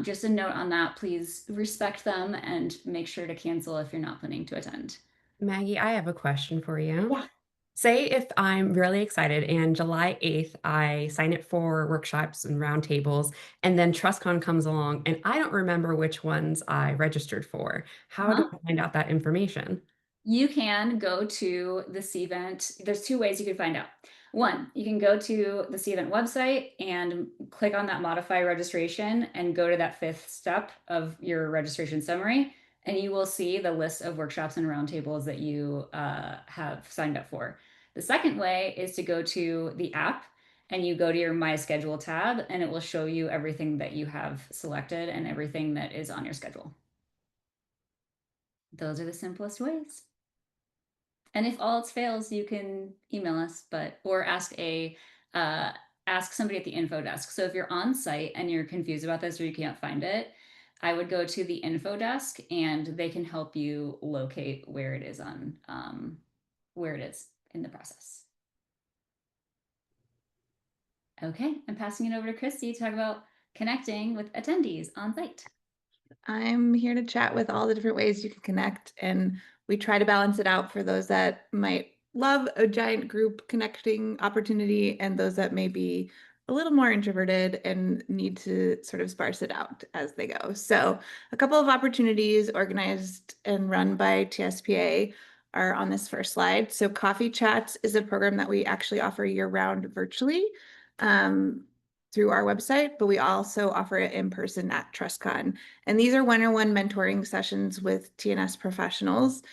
just a note on that, please respect them and make sure to cancel if you're not planning to attend. Maggie, I have a question for you. Yeah. Say if I'm really excited and July 8th, I sign up for workshops and roundtables, and then TrustCon comes along and I don't remember which ones I registered for. How do I find out that information? You can go to the Cvent. There's 2 ways you can find out. One, you can go to the Cvent website and click on that modify registration and go to that 5th step of your registration summary, and you will see the list of workshops and roundtables that you have signed up for. The second way is to go to the app and you go to your My Schedule tab, and it will show you everything that you have selected and everything that is on your schedule. Those are the simplest ways. And if all else fails, you can email us, or ask somebody at the info desk. So if you're on site and you're confused about this or you can't find it, I would go to the info desk and they can help you locate where it is in the process. Okay, I'm passing it over to Christy to talk about connecting with attendees on site. I'm here to chat with all the different ways you can connect, and we try to balance it out for those that might love a giant group connecting opportunity and those that may be a little more introverted and need to sort of sparse it out as they go. So a couple of opportunities organized and run by TSPA are on this first slide. So Coffee Chats is a program that we actually offer year-round virtually. Through our website, but we also offer it in person at TrustCon. And these are one-on-one mentoring sessions with TNS professionals.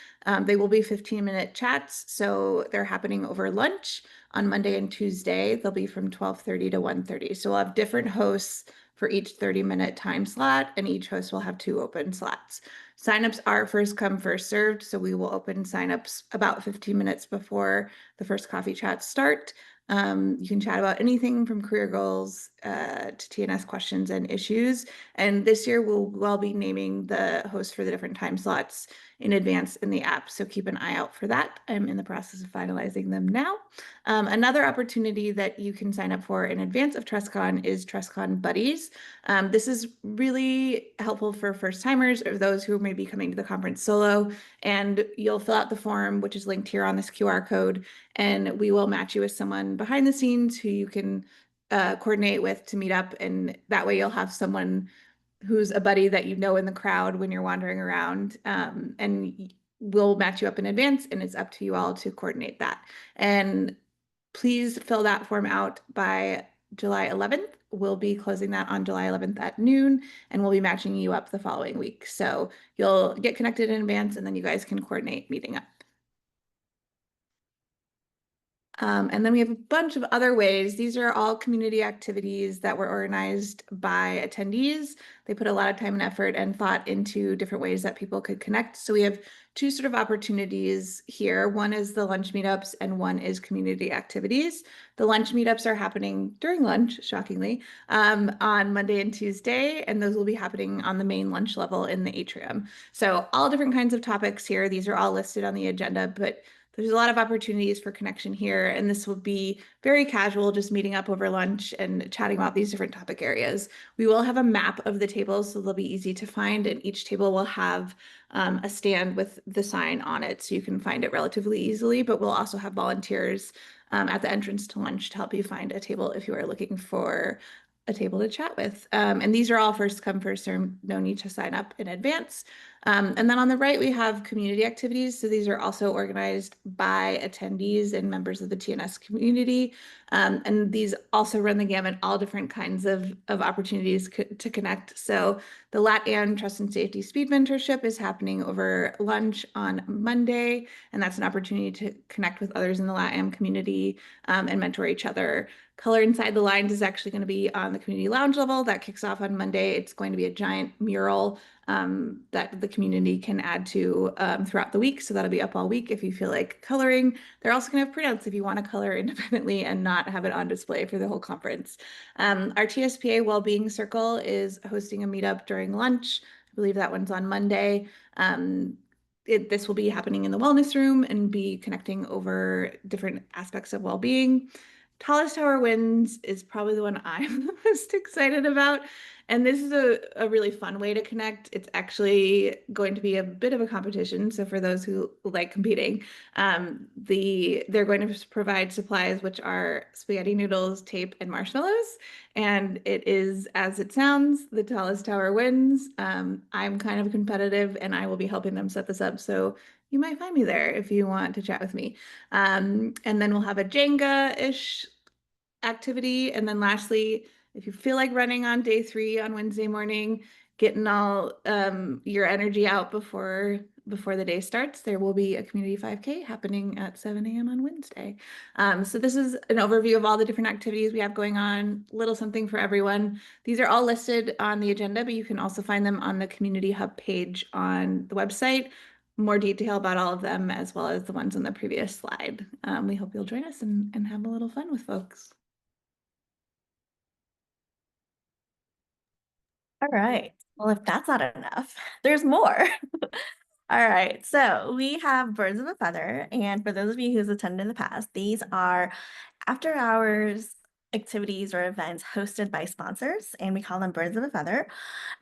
They will be 15-minute chats, so they're happening over lunch on Monday and Tuesday. They'll be from 12:30 to 1:30. So we'll have different hosts for each 30-minute time slot, and each host will have 2 open slots. Signups are first come, first served, so we will open signups about 15 minutes before the first coffee chats start. You can chat about anything from career goals to TNS questions and issues. And this year we'll be naming the host for the different time slots in advance in the app. So keep an eye out for that. I'm in the process of finalizing them now. Another opportunity that you can sign up for in advance of TrustCon is TrustCon Buddies. This is really helpful for first timers or those who may be coming to the conference solo. And you'll fill out the form, which is linked here on this QR code, and we will match you with someone behind the scenes who you can coordinate with to meet up. And that way you'll have someone who's a buddy that you know in the crowd when you're wandering around, and we'll match you up in advance, and it's up to you all to coordinate that. And please fill that form out by July 11th. We'll be closing that on July 11th at noon, and we'll be matching you up the following week. So you'll get connected in advance, and then you guys can coordinate meeting up. And then we have a bunch of other ways. These are all community activities that were organized by attendees. They put a lot of time and effort and thought into different ways that people could connect. So we have 2 sort of opportunities here. One is the lunch meetups and one is community activities. The lunch meetups are happening during lunch, shockingly, on Monday and Tuesday, and those will be happening on the main lunch level in the atrium. So all different kinds of topics here. These are all listed on the agenda, but there's a lot of opportunities for connection here, and this will be very casual, just meeting up over lunch and chatting about these different topic areas. We will have a map of the tables, so they'll be easy to find, and each table will have a stand with the sign on it, so you can find it relatively easily, but we'll also have volunteers at the entrance to lunch to help you find a table if you are looking for a table to chat with. And these are all first come, first serve, no need to sign up in advance. And then on the right, we have community activities. So these are also organized by attendees and members of the TNS community. And these also run the gamut, all different kinds of opportunities to connect. So the LATAM Trust and Safety Speed Mentorship is happening over lunch on Monday, and that's an opportunity to connect with others in the LATAM community and mentor each other. Color Inside the Lines is actually going to be on the community lounge level. That kicks off on Monday. It's going to be a giant mural that the community can add to throughout the week. So that'll be up all week if you feel like coloring. They're also going to have printouts if you want to color independently and not have it on display for the whole conference. Our TSPA Wellbeing Circle is hosting a meetup during lunch. I believe that one's on Monday. This will be happening in the wellness room and be connecting over different aspects of well-being. Tallest Tower Wins is probably the one I'm the most excited about. And this is a really fun way to connect. It's actually going to be a bit of a competition. So for those who like competing, they're going to provide supplies, which are spaghetti noodles, tape, and marshmallows. And it is, as it sounds, the tallest tower wins. I'm kind of competitive and I will be helping them set this up. So you might find me there if you want to chat with me. And then we'll have a Jenga-ish activity. And then lastly, if you feel like running on day 3 on Wednesday morning, getting all your energy out before the day starts, there will be a community 5K happening at 7 a.m. on Wednesday. So this is an overview of all the different activities we have going on, little something for everyone. These are all listed on the agenda, but you can also find them on the Community Hub page on the website. More detail about all of them, as well as the ones on the previous slide. We hope you'll join us and have a little fun with folks. All right. Well, if that's not enough, there's more. All right. So we have Birds of a Feather. And for those of you who's attended in the past, these are after hours activities or events hosted by sponsors, and we call them Birds of a Feather.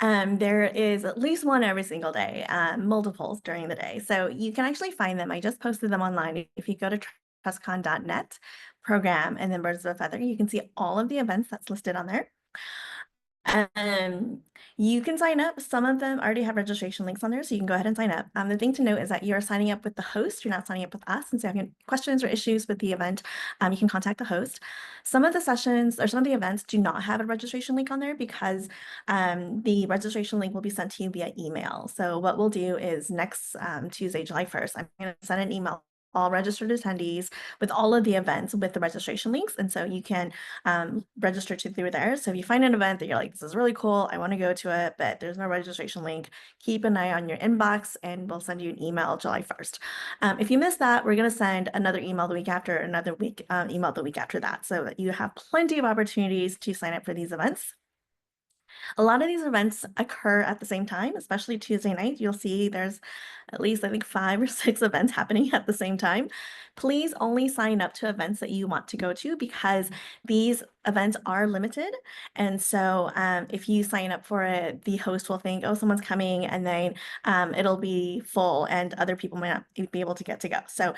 There is at least one every single day, multiples during the day. So you can actually find them. I just posted them online. If you go to TrustCon.net program and then Birds of a Feather, you can see all of the events that's listed on there. You can sign up. Some of them already have registration links on there, so you can go ahead and sign up. The thing to note is that you're signing up with the host. You're not signing up with us. And so if you have any questions or issues with the event, you can contact the host. Some of the sessions or some of the events do not have a registration link on there because the registration link will be sent to you via email. So what we'll do is next Tuesday, July 1st, I'm going to send an email all registered attendees with all of the events with the registration links. And so you can register through there. So if you find an event that you're like, this is really cool, I want to go to it, but there's no registration link, keep an eye on your inbox and we'll send you an email July 1st. If you miss that, we're going to send another email the week after, another week email the week after that, so that you have plenty of opportunities to sign up for these events. A lot of these events occur at the same time, especially Tuesday night. You'll see there's at least, I think, 5 or 6 events happening at the same time. Please only sign up to events that you want to go to because these events are limited. And so if you sign up for it, the host will think, oh, someone's coming, and then it'll be full and other people might not be able to get to go. So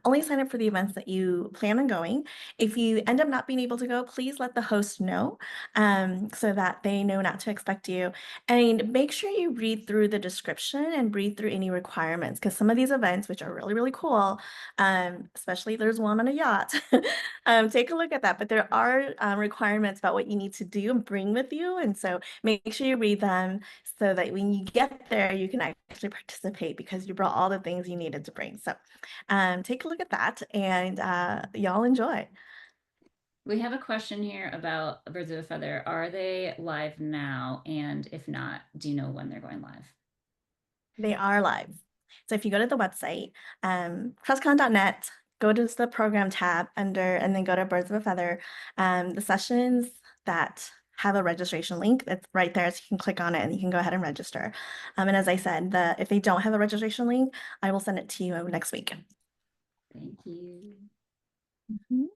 only sign up for the events that you plan on going. If you end up not being able to go, please let the host know so that they know not to expect you. And make sure you read through the description and read through any requirements, because some of these events, which are really, really cool, especially if there's one on a yacht, take a look at that. But there are requirements about what you need to do and bring with you. And so make sure you read them so that when you get there, you can actually participate because you brought all the things you needed to bring. So take a look at that and y'all enjoy. We have a question here about Birds of a Feather. Are they live now? And if not, do you know when they're going live? They are live. So if you go to the website, TrustCon.net, go to the program tab and then go to Birds of a Feather. The sessions that have a registration link, it's right there, so you can click on it and you can go ahead and register. And as I said, if they don't have a registration link, I will send it to you next week. Thank you. Mhm.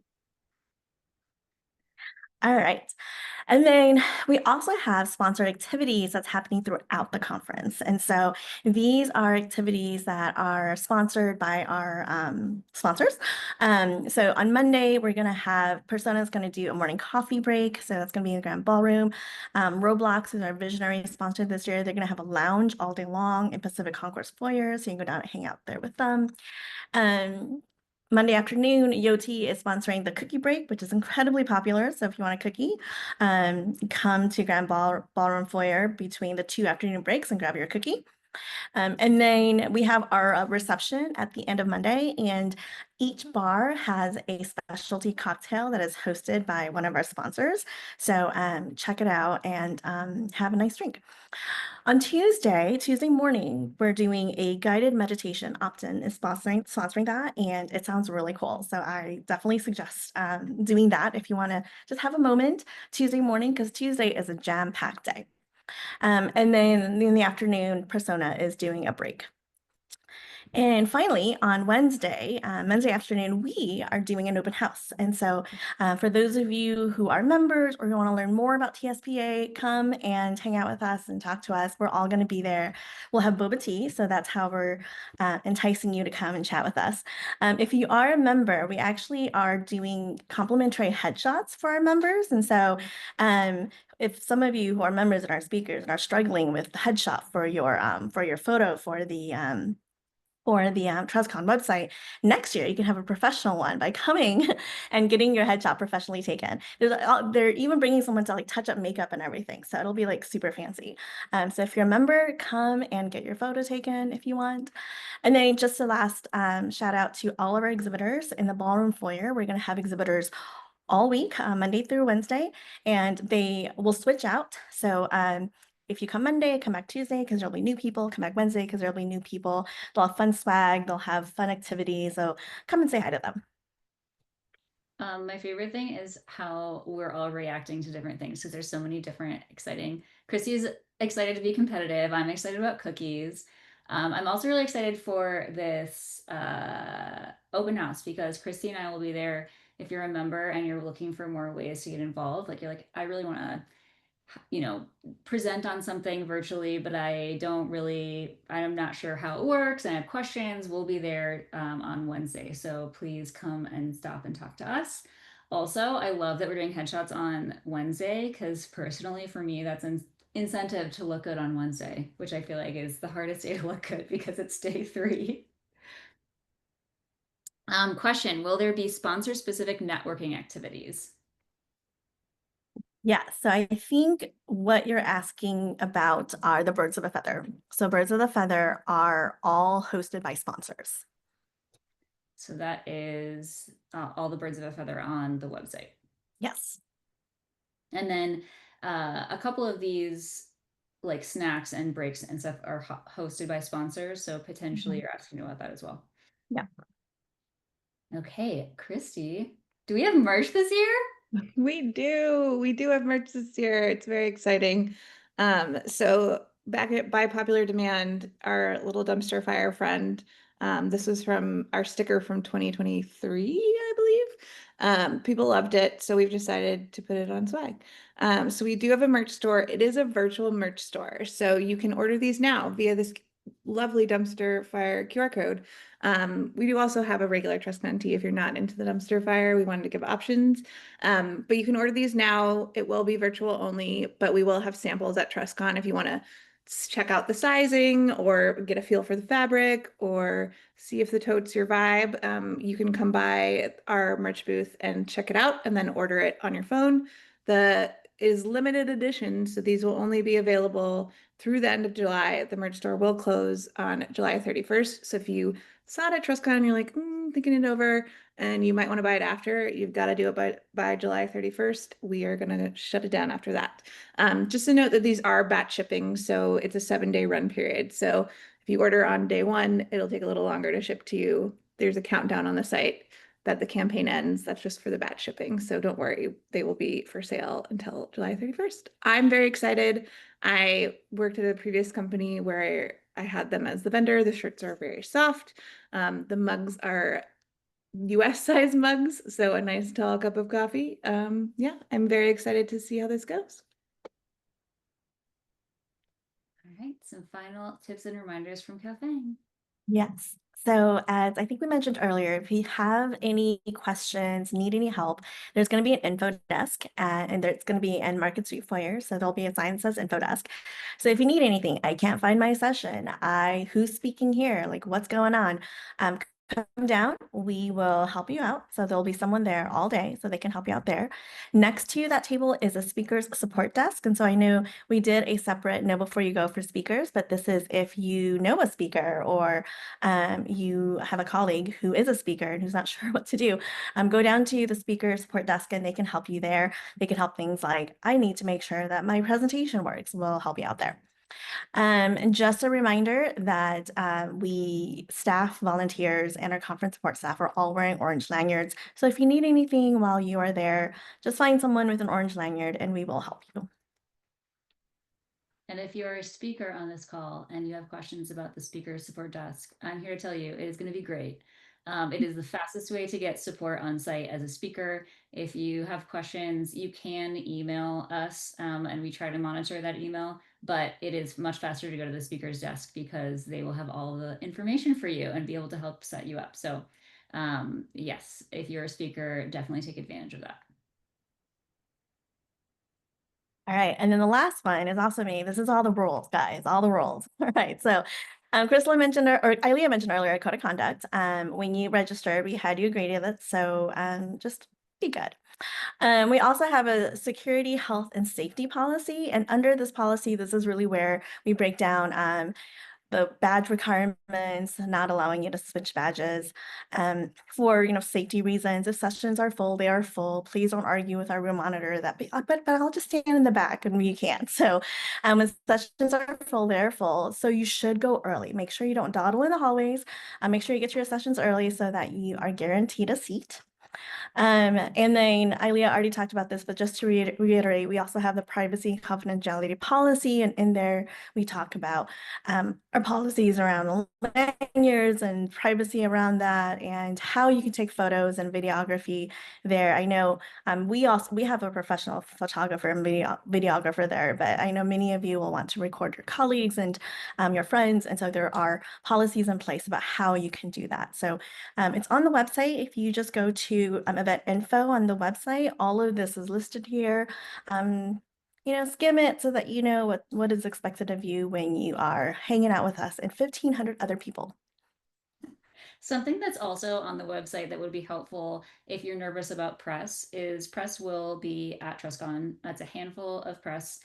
All right. And then we also have sponsored activities that's happening throughout the conference. And so these are activities that are sponsored by our sponsors. So on Monday, we're going to have Persona's going to do a morning coffee break. So that's going to be in the Grand Ballroom. Roblox is our visionary sponsor this year. They're going to have a lounge all day long in Pacific Concourse Foyer. So you can go down and hang out there with them. Monday afternoon, Yoti is sponsoring the cookie break, which is incredibly popular. So if you want a cookie, come to Ballroom Foyer between the 2 afternoon breaks and grab your cookie. And then we have our reception at the end of Monday, and each bar has a specialty cocktail that is hosted by one of our sponsors. So check it out and have a nice drink. On Tuesday morning, we're doing a guided meditation. Optin is sponsoring that, and it sounds really cool. So I definitely suggest doing that if you want to just have a moment Tuesday morning, because Tuesday is a jam-packed day. And then in the afternoon, Persona is doing a break. And finally, on Wednesday afternoon, we are doing an open house. And so for those of you who are members or who want to learn more about TSPA, come and hang out with us and talk to us. We're all going to be there. We'll have boba tea. So that's how we're enticing you to come and chat with us. If you are a member, we actually are doing complimentary headshots for our members. And so if some of you who are members and are speakers and are struggling with the headshot for your photo for the TrustCon website, next year you can have a professional one by coming and getting your headshot professionally taken. They're even bringing someone to like touch up makeup and everything, so it'll be like super fancy. So if you're a member, come and get your photo taken if you want. And then just a last shout out to all of our exhibitors in the ballroom foyer. We're going to have exhibitors all week, Monday through Wednesday, and they will switch out. So if you come Monday, come back Tuesday because there'll be new people, come back Wednesday because there'll be new people. They'll have fun swag, they'll have fun activities. So come and say hi to them. My favorite thing is how we're all reacting to different things because there's so many different exciting. Chrissy's excited to be competitive. I'm excited about cookies. I'm also really excited for this open house because Christy and I will be there. If you're a member and you're looking for more ways to get involved, like you're like, I really want to present on something virtually, but I'm not sure how it works and I have questions. We'll be there on Wednesday. So please come and stop and talk to us. Also, I love that we're doing headshots on Wednesday because personally for me, that's an incentive to look good on Wednesday, which I feel like is the hardest day to look good because it's day 3. Question, will there be sponsor specific networking activities? Yeah, so I think what you're asking about are the Birds of a Feather. So Birds of a Feather are all hosted by sponsors. So that is all the Birds of a Feather on the website. Yes. And then a couple of these like snacks and breaks and stuff are hosted by sponsors. So potentially you're asking about that as well. Yeah. Okay, Christy, do we have merch this year? We do have merch this year. It's very exciting. So by popular demand, our little dumpster fire friend, this was from our sticker from 2023, I believe. People loved it, so we've decided to put it on swag. So we do have a merch store. It is a virtual merch store, so you can order these now via this lovely dumpster fire QR code. We do also have a regular TrustCon tee if you're not into the dumpster fire. We wanted to give options. But you can order these now. It will be virtual only, but we will have samples at TrustCon if you want to check out the sizing or get a feel for the fabric or see if the tote's your vibe. You can come by our merch booth and check it out and then order it on your phone. The is limited edition, so these will only be available through the end of July. The merch store will close on July 31st. So if you saw it at TrustCon and you're like, thinking it over, and you might want to buy it after, you've got to do it by July 31st. We are going to shut it down after that. Just to note that these are batch shipping, so it's a 7-day run period. So if you order on day 1, it'll take a little longer to ship to you. There's a countdown on the site that the campaign ends. That's just for the batch shipping. So don't worry, they will be for sale until July 31st. I'm very excited. I worked at a previous company where I had them as the vendor. The shirts are very soft. The mugs are US size mugs, so a nice tall cup of coffee. Yeah, I'm very excited to see how this goes. All right, some final tips and reminders from Kaofeng. Yes. So as I think we mentioned earlier, if you have any questions, need any help, there's going to be an info desk and there's going to be in Market Street Foyer. So there'll be a sign that says info desk. So if you need anything, I can't find my session. Who's speaking here? Like what's going on? Come down, we will help you out. So there'll be someone there all day so they can help you out there. Next to that table is a speaker's support desk. And so I know we did a separate know before you go for speakers, but this is if you know a speaker or you have a colleague who is a speaker and who's not sure what to do, go down to the speaker support desk and they can help you there. They can help things like, I need to make sure that my presentation works. We'll help you out there. And just a reminder that we staff, volunteers, and our conference support staff are all wearing orange lanyards. So if you need anything while you are there, just find someone with an orange lanyard and we will help you. And if you're a speaker on this call and you have questions about the speaker support desk, I'm here to tell you it is going to be great. It is the fastest way to get support on site as a speaker. If you have questions, you can email us and we try to monitor that email, but it is much faster to go to the speaker's desk because they will have all the information for you and be able to help set you up. So yes, if you're a speaker, definitely take advantage of that. All right, and then the last one is also me. This is all the rules, guys, all the rules. All right, so Crystal mentioned, or Ilea mentioned earlier, code of conduct. When you registered, we had you agree to that, so just be good. We also have a security, health, and safety policy, and under this policy, this is really where we break down the badge requirements, not allowing you to switch badges for safety reasons. If sessions are full, they are full. Please don't argue with our room monitor that, but I'll just stand in the back and you can't. So when sessions are full, they're full. So you should go early. Make sure you don't dawdle in the hallways. Make sure you get to your sessions early so that you are guaranteed a seat. And then Ilea already talked about this, but just to reiterate, we also have the privacy and confidentiality policy, and in there we talk about our policies around lanyards and privacy around that, and how you can take photos and videography there. I know we have a professional photographer and videographer there, but I know many of you will want to record your colleagues and your friends, and so there are policies in place about how you can do that. So it's on the website. If you just go to event info on the website, all of this is listed here. Skim it so that you know what is expected of you when you are hanging out with us and 1,500 other people. Something that's also on the website that would be helpful if you're nervous about press is press will be at TrustCon. That's a handful of press.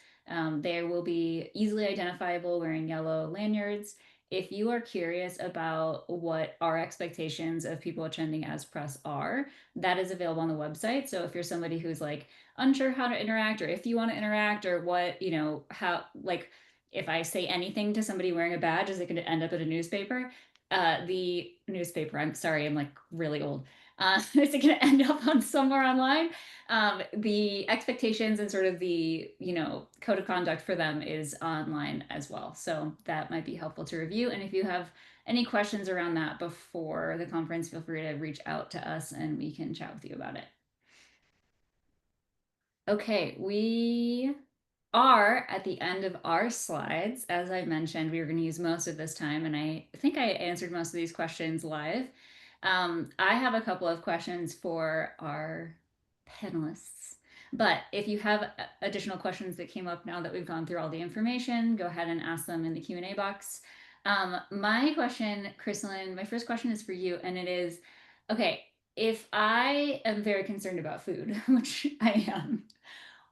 They will be easily identifiable wearing yellow lanyards. If you are curious about what our expectations of people attending as press are, that is available on the website. So if you're somebody who's like unsure how to interact, or if you want to interact, or what, how, like, if I say anything to somebody wearing a badge, is it going to end up at a newspaper? The newspaper, I'm sorry, I'm like really old. Is it going to end up on somewhere online? The expectations and sort of the, code of conduct for them is online as well. So that might be helpful to review. And if you have any questions around that before the conference, feel free to reach out to us and we can chat with you about it. Okay, we are at the end of our slides. As I mentioned, we were going to use most of this time, and I think I answered most of these questions live. I have a couple of questions for our panelists, but if you have additional questions that came up now that we've gone through all the information, go ahead and ask them in the Q&A box. My question, Chrislyn, my first question is for you, and it is, okay, if I am very concerned about food, which I am,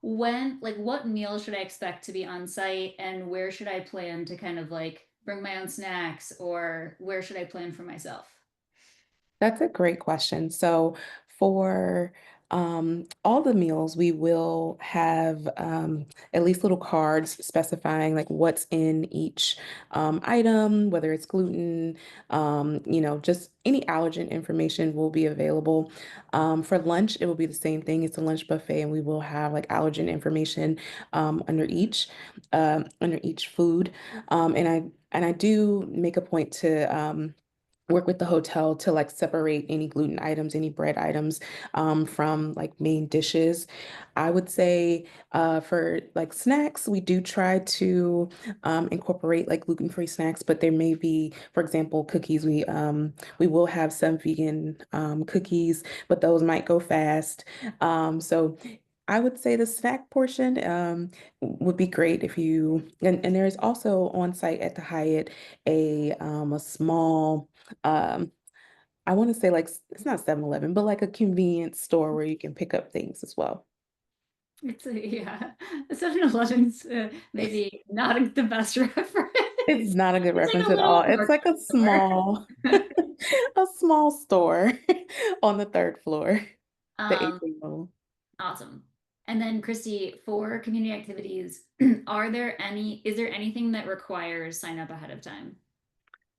what meal should I expect to be on site, and where should I plan to kind of like bring my own snacks, or where should I plan for myself? That's a great question. So for all the meals, we will have at least little cards specifying like what's in each item, whether it's gluten, just any allergen information will be available. For lunch, it will be the same thing. It's a lunch buffet, and we will have like allergen information under each food. And I do make a point to work with the hotel to like separate any gluten items, any bread items from like main dishes. I would say for like snacks, we do try to incorporate like gluten-free snacks, but there may be, for example, cookies. We will have some vegan cookies, but those might go fast. So I would say the snack portion would be great if you and there is also on site at the Hyatt a small I want to say like it's not 7-Eleven, but like a convenience store where you can pick up things as well. It's yeah, 7-Eleven's maybe not the best reference. It's not a good It's like reference a at all. little It's like a store. a small store on the third floor, the Um, atrium level. Awesome. And then Christy, for community activities, is there anything that requires sign up ahead of time?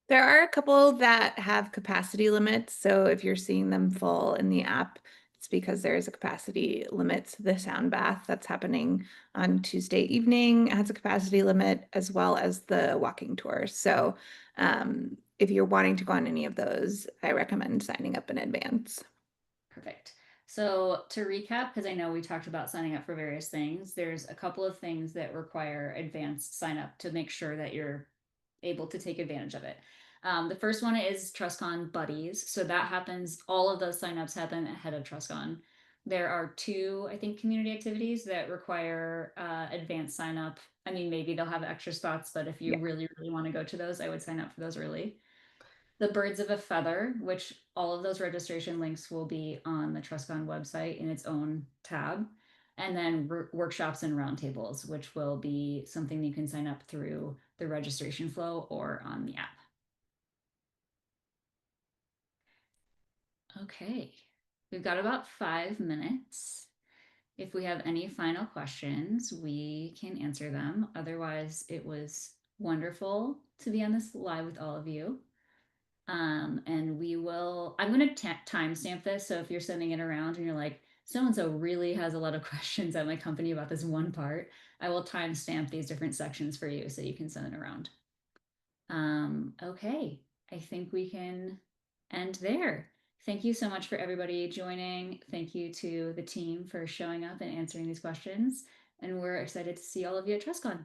There are a couple that have capacity limits. So if you're seeing them full in the app, it's because there is a capacity limit. So the sound bath that's happening on Tuesday evening has a capacity limit, as well as the walking tour. So if you're wanting to go on any of those, I recommend signing up in advance. Perfect. So to recap, because I know we talked about signing up for various things, there's a couple of things that require advanced sign up to make sure that you're able to take advantage of it. The first one is TrustCon Buddies. So that happens, all of those signups happen ahead of TrustCon. There are two, I think, community activities that require advanced sign up. I mean, maybe they'll have extra spots, but if you Yeah. really, really want to go to those, I would sign up for those early. The Birds of a Feather, which all of those registration links will be on the TrustCon website in its own tab. And then workshops and roundtables, which will be something you can sign up through the registration flow or on the app. Okay, we've got about 5 minutes. If we have any final questions, we can answer them. Otherwise, it was wonderful to be on this live with all of you. And I'm going to timestamp this. So if you're sending it around and you're like, so-and-so really has a lot of questions at my company about this one part, I will timestamp these different sections for you so you can send it around. Okay, I think we can end there. Thank you so much for everybody joining. Thank you to the team for showing up and answering these questions. And we're excited to see all of you at TrustCon.